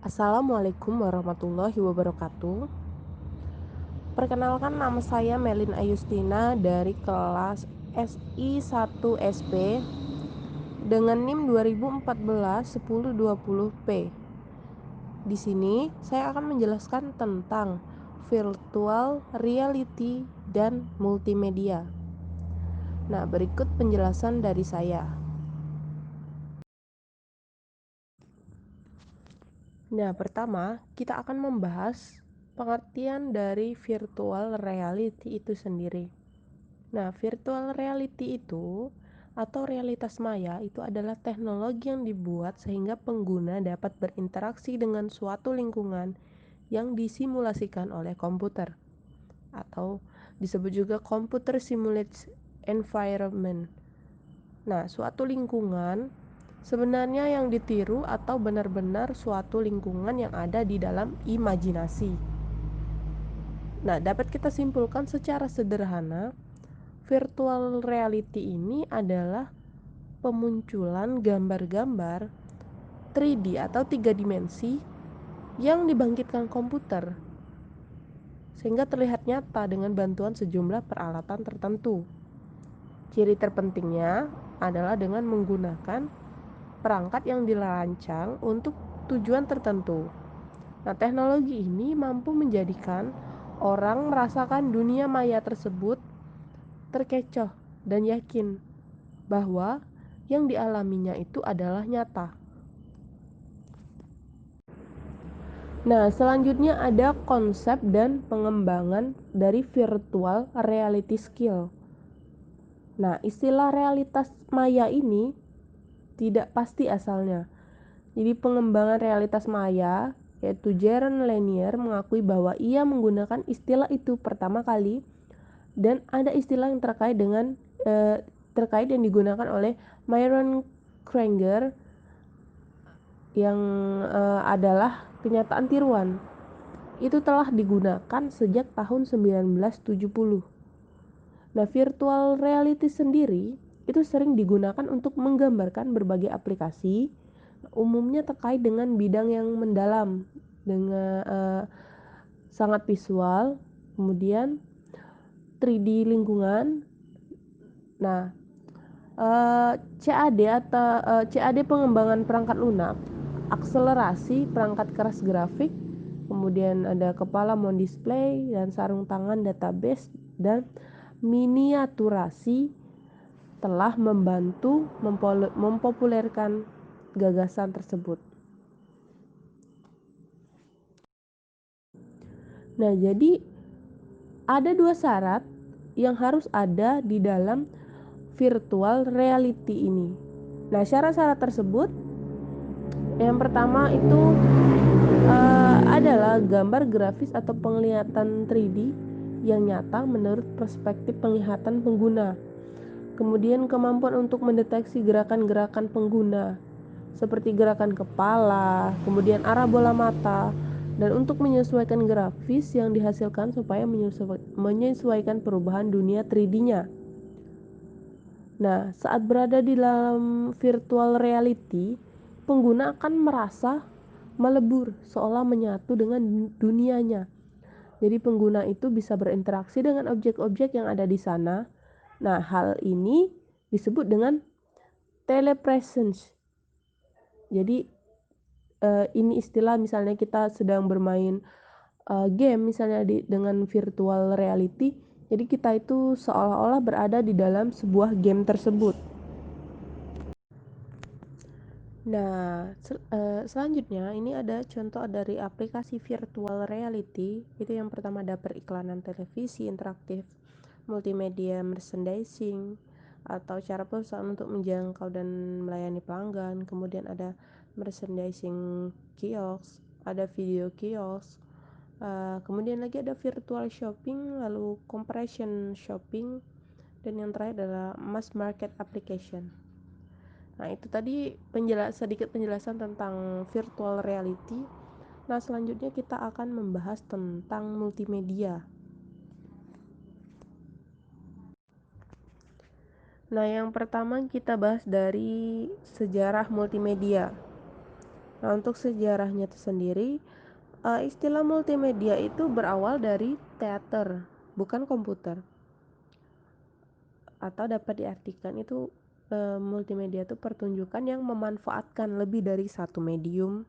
Assalamualaikum warahmatullahi wabarakatuh. Perkenalkan, nama saya Melin Ayustina dari kelas SI 1 SP dengan NIM 2014-1020P. Di sini saya akan menjelaskan tentang virtual reality dan multimedia. Nah, berikut penjelasan dari saya. Nah, pertama kita akan membahas pengertian dari virtual reality itu sendiri. Nah, virtual reality itu atau realitas maya itu adalah teknologi yang dibuat sehingga pengguna dapat berinteraksi dengan suatu lingkungan yang disimulasikan oleh komputer atau disebut juga computer simulated environment. Nah, suatu lingkungan sebenarnya yang ditiru atau benar-benar suatu lingkungan yang ada di dalam imajinasi. Nah, dapat kita simpulkan secara sederhana, virtual reality ini adalah pemunculan gambar-gambar 3D atau 3 dimensi yang dibangkitkan komputer sehingga terlihat nyata dengan bantuan sejumlah peralatan tertentu. Ciri terpentingnya adalah dengan menggunakan perangkat yang dirancang untuk tujuan tertentu. Nah, teknologi ini mampu menjadikan orang merasakan dunia maya tersebut terkecoh dan yakin bahwa yang dialaminya itu adalah nyata. Nah, selanjutnya ada konsep dan pengembangan dari virtual reality skill. Nah, istilah realitas maya ini tidak pasti asalnya. Jadi pengembangan realitas maya, yaitu Jaron Lanier mengakui bahwa ia menggunakan istilah itu pertama kali dan ada istilah yang terkait yang digunakan oleh Myron Kranger yang adalah kenyataan tiruan. Itu telah digunakan sejak tahun 1970. Nah, virtual reality sendiri itu sering digunakan untuk menggambarkan berbagai aplikasi, umumnya terkait dengan bidang yang mendalam, dengan sangat visual, kemudian 3D lingkungan. Nah, CAD pengembangan perangkat lunak, akselerasi perangkat keras grafik, kemudian ada kepala mon display dan sarung tangan database dan miniaturasi telah membantu mempopulerkan gagasan tersebut. Nah, jadi ada 2 syarat yang harus ada di dalam virtual reality ini. Nah, syarat-syarat tersebut yang pertama itu adalah gambar grafis atau penglihatan 3D yang nyata menurut perspektif penglihatan pengguna. Kemudian kemampuan untuk mendeteksi gerakan-gerakan pengguna seperti gerakan kepala, kemudian arah bola mata, dan untuk menyesuaikan grafis yang dihasilkan supaya menyesuaikan perubahan dunia 3D-nya. Nah, saat berada di dalam virtual reality, pengguna akan merasa melebur seolah menyatu dengan dunianya. Jadi pengguna itu bisa berinteraksi dengan objek-objek yang ada di sana. Nah, hal ini disebut dengan telepresence. Jadi ini istilah misalnya kita sedang bermain game misalnya dengan virtual reality, jadi kita itu seolah-olah berada di dalam sebuah game tersebut. Nah, selanjutnya ini ada contoh dari aplikasi virtual reality. Itu yang pertama ada periklanan televisi interaktif, multimedia merchandising, atau cara perusahaan untuk menjangkau dan melayani pelanggan. Kemudian ada merchandising kiosk, ada video kiosk, kemudian lagi ada virtual shopping, lalu compression shopping, dan yang terakhir adalah mass market application. Nah, itu tadi sedikit penjelasan tentang virtual reality. Nah, selanjutnya kita akan membahas tentang multimedia. Nah, yang pertama kita bahas dari sejarah multimedia. Nah, untuk sejarahnya itu sendiri, istilah multimedia itu berawal dari teater, bukan komputer. Atau dapat diartikan itu multimedia itu pertunjukan yang memanfaatkan lebih dari satu medium,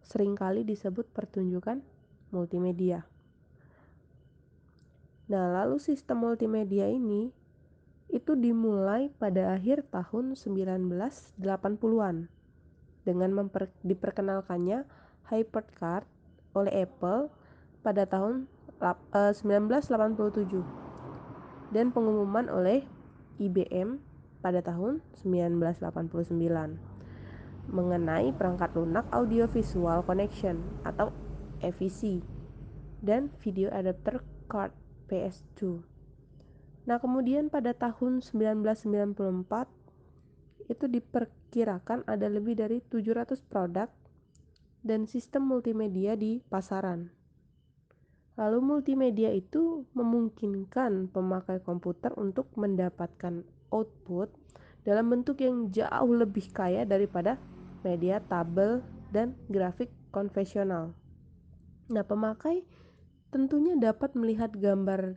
seringkali disebut pertunjukan multimedia. Nah, lalu sistem multimedia ini itu dimulai pada akhir tahun 1980-an dengan diperkenalkannya HyperCard oleh Apple pada tahun 1987 dan pengumuman oleh IBM pada tahun 1989 mengenai perangkat lunak Audio Visual Connection atau AVC dan Video Adapter Card PS2. Nah, kemudian pada tahun 1994 itu diperkirakan ada lebih dari 700 produk dan sistem multimedia di pasaran. Lalu multimedia itu memungkinkan pemakai komputer untuk mendapatkan output dalam bentuk yang jauh lebih kaya daripada media tabel dan grafik konvensional. Nah, pemakai tentunya dapat melihat gambar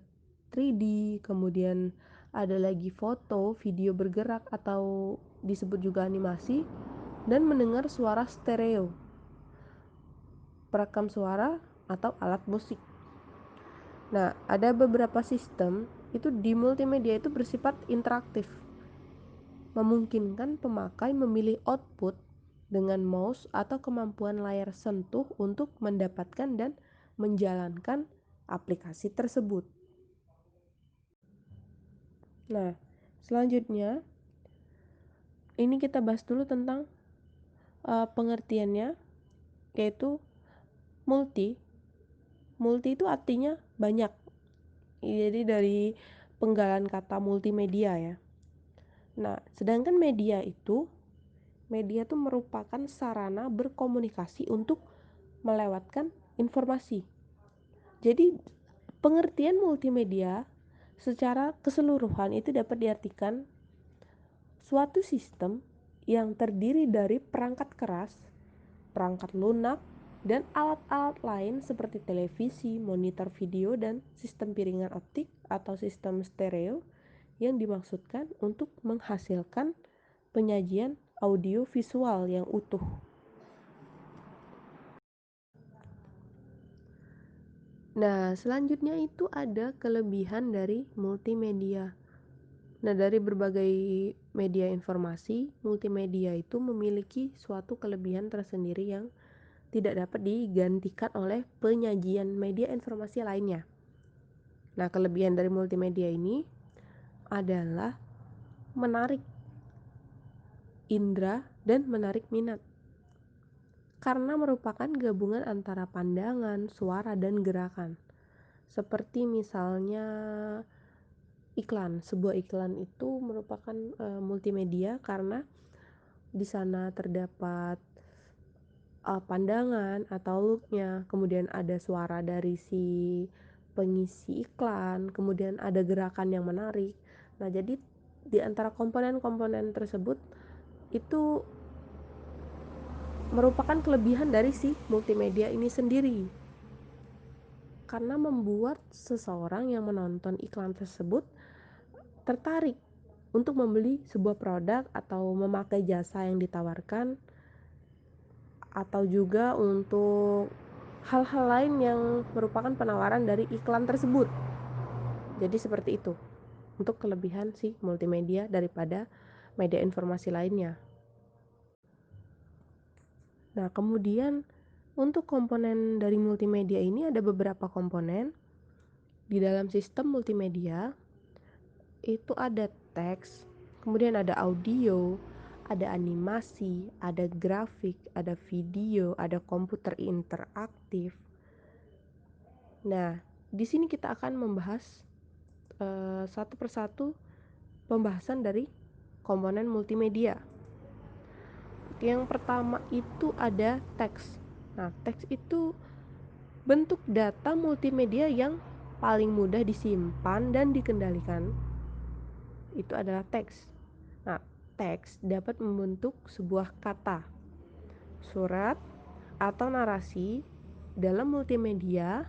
3D, kemudian ada lagi foto, video bergerak atau disebut juga animasi, dan mendengar suara stereo, perekam suara atau alat musik. Nah, ada beberapa sistem itu di multimedia itu bersifat interaktif, memungkinkan pemakai memilih output dengan mouse atau kemampuan layar sentuh untuk mendapatkan dan menjalankan aplikasi tersebut. Nah, selanjutnya ini kita bahas dulu tentang pengertiannya, yaitu multi. Multi itu artinya banyak. Jadi dari penggalan kata multimedia ya. Nah, sedangkan media itu merupakan sarana berkomunikasi untuk melewatkan informasi. Jadi pengertian multimedia secara keseluruhan itu dapat diartikan suatu sistem yang terdiri dari perangkat keras, perangkat lunak, dan alat-alat lain seperti televisi, monitor video, dan sistem piringan optik atau sistem stereo yang dimaksudkan untuk menghasilkan penyajian audio visual yang utuh. Nah, selanjutnya itu ada kelebihan dari multimedia. Nah, dari berbagai media informasi, multimedia itu memiliki suatu kelebihan tersendiri yang tidak dapat digantikan oleh penyajian media informasi lainnya. Nah, kelebihan dari multimedia ini adalah menarik indera dan menarik minat. Karena merupakan gabungan antara pandangan, suara, dan gerakan. Seperti misalnya iklan. Sebuah iklan itu merupakan multimedia karena di sana terdapat pandangan atau looknya, kemudian ada suara dari si pengisi iklan, kemudian ada gerakan yang menarik. Nah, jadi di antara komponen-komponen tersebut itu merupakan kelebihan dari si multimedia ini sendiri, karena membuat seseorang yang menonton iklan tersebut tertarik untuk membeli sebuah produk atau memakai jasa yang ditawarkan, atau juga untuk hal-hal lain yang merupakan penawaran dari iklan tersebut. Jadi seperti itu untuk kelebihan si multimedia daripada media informasi lainnya. Nah, kemudian untuk komponen dari multimedia ini ada beberapa komponen. Di dalam sistem multimedia itu ada teks, kemudian ada audio, ada animasi, ada grafik, ada video, ada komputer interaktif. Nah, di sini kita akan membahas satu persatu pembahasan dari komponen multimedia. Yang pertama itu ada teks. Nah, teks itu bentuk data multimedia yang paling mudah disimpan dan dikendalikan. Itu adalah teks. Nah, teks dapat membentuk sebuah kata. surat, atau narasi dalam multimedia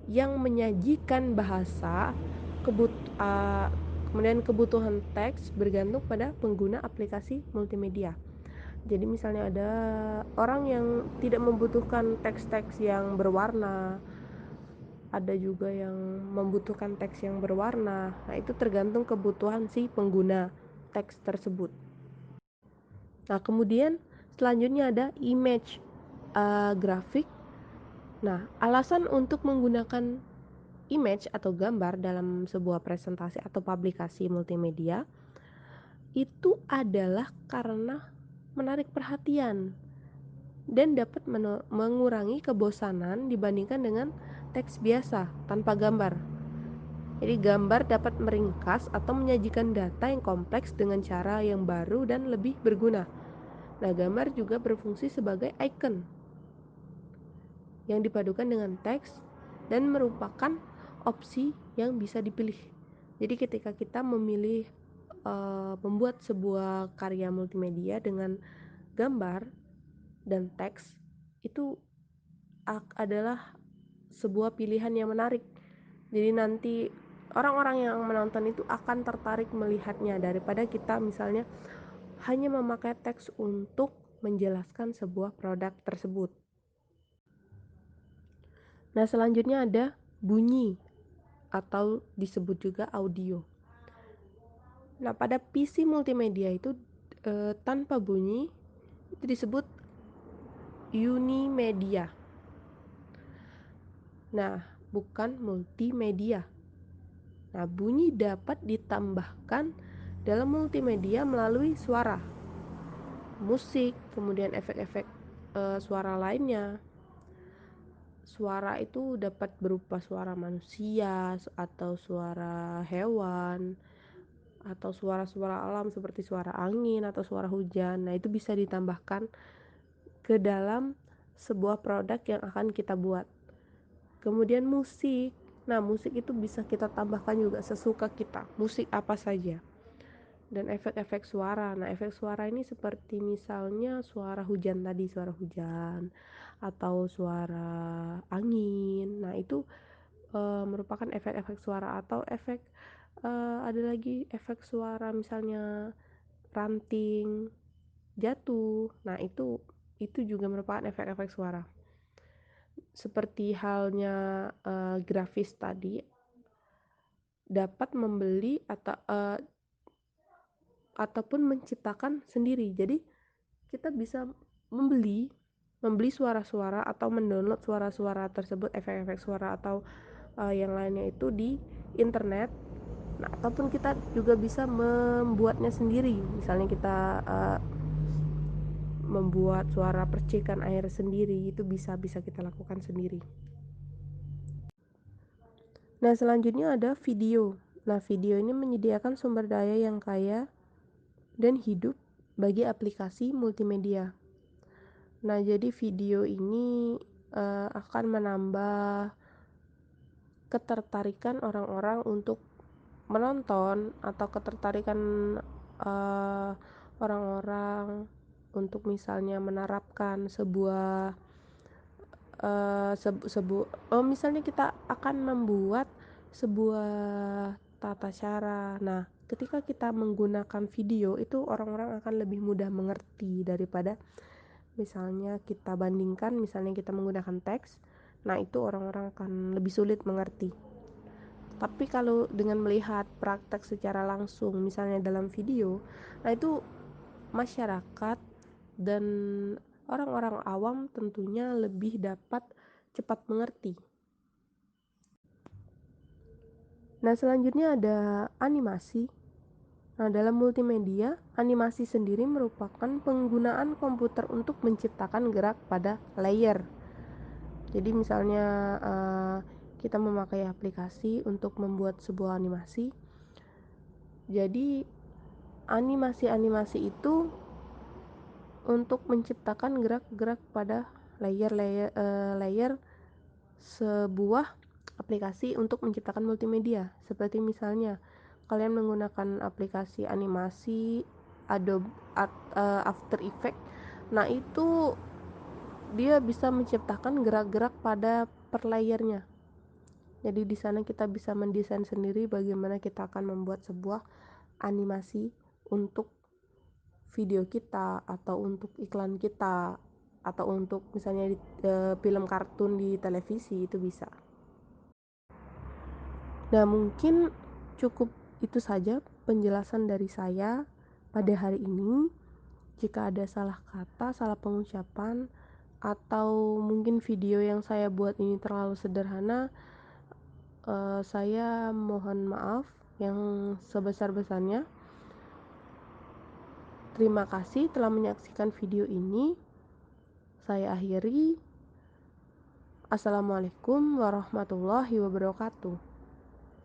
yang menyajikan bahasa, kemudian kebutuhan teks bergantung pada pengguna aplikasi multimedia. Jadi misalnya ada orang yang tidak membutuhkan teks-teks yang berwarna, ada juga yang membutuhkan teks yang berwarna. Nah, itu tergantung kebutuhan si pengguna teks tersebut. Nah, kemudian selanjutnya ada image grafik. Nah, alasan untuk menggunakan image atau gambar dalam sebuah presentasi atau publikasi multimedia itu adalah karena menarik perhatian dan dapat mengurangi kebosanan dibandingkan dengan teks biasa tanpa gambar. Jadi gambar dapat meringkas atau menyajikan data yang kompleks dengan cara yang baru dan lebih berguna. Nah, gambar juga berfungsi sebagai icon yang dipadukan dengan teks dan merupakan opsi yang bisa dipilih. Jadi ketika kita memilih membuat sebuah karya multimedia dengan gambar dan teks, itu adalah sebuah pilihan yang menarik. Jadi nanti orang-orang yang menonton itu akan tertarik melihatnya daripada kita misalnya hanya memakai teks untuk menjelaskan sebuah produk tersebut. Nah, selanjutnya ada bunyi atau disebut juga audio. Nah, pada PC multimedia itu tanpa bunyi itu disebut unimedia. Nah, bukan multimedia. Nah, bunyi dapat ditambahkan dalam multimedia melalui suara, musik, kemudian efek-efek suara lainnya. Suara itu dapat berupa suara manusia atau suara hewan atau suara-suara alam seperti suara angin atau suara hujan. Nah, itu bisa ditambahkan ke dalam sebuah produk yang akan kita buat. Kemudian musik. Nah, musik itu bisa kita tambahkan juga sesuka kita. Musik apa saja. Dan efek-efek suara. Nah, efek suara ini seperti misalnya suara hujan tadi, suara hujan atau suara angin. Nah, itu merupakan efek-efek suara atau efek ada lagi efek suara misalnya ranting jatuh. Nah, itu juga merupakan efek-efek suara. Seperti halnya grafis tadi dapat membeli ataupun menciptakan sendiri. Jadi kita bisa membeli suara-suara atau mendownload suara-suara tersebut, efek-efek suara atau yang lainnya itu di internet. Nah, ataupun kita juga bisa membuatnya sendiri. Misalnya kita membuat suara percikan air sendiri, itu bisa kita lakukan sendiri. Nah, selanjutnya ada video. Nah, video ini menyediakan sumber daya yang kaya dan hidup bagi aplikasi multimedia. Nah, jadi video ini akan menambah ketertarikan orang-orang untuk menonton atau ketertarikan orang-orang untuk misalnya menerapkan sebuah misalnya kita akan membuat sebuah tata cara. Nah, ketika kita menggunakan video itu orang-orang akan lebih mudah mengerti daripada misalnya kita bandingkan misalnya kita menggunakan teks. Nah, itu orang-orang akan lebih sulit mengerti. Tapi kalau dengan melihat praktek secara langsung misalnya dalam video, nah itu masyarakat dan orang-orang awam tentunya lebih dapat cepat mengerti. Nah, selanjutnya ada animasi. Nah, dalam multimedia, animasi sendiri merupakan penggunaan komputer untuk menciptakan gerak pada layer. Jadi misalnya kita memakai aplikasi untuk membuat sebuah animasi. Jadi animasi-animasi itu untuk menciptakan gerak-gerak pada layer sebuah aplikasi untuk menciptakan multimedia. Seperti misalnya kalian menggunakan aplikasi animasi Adobe After Effects. Nah, itu dia bisa menciptakan gerak-gerak pada per layernya. Jadi di sana kita bisa mendesain sendiri bagaimana kita akan membuat sebuah animasi untuk video kita atau untuk iklan kita atau untuk misalnya film kartun di televisi itu bisa. Nah, mungkin cukup itu saja penjelasan dari saya pada hari ini. Jika ada salah kata, salah pengucapan, atau mungkin video yang saya buat ini terlalu sederhana, saya mohon maaf yang sebesar-besarnya. Terima kasih telah menyaksikan video ini. Saya akhiri. Assalamualaikum warahmatullahi wabarakatuh.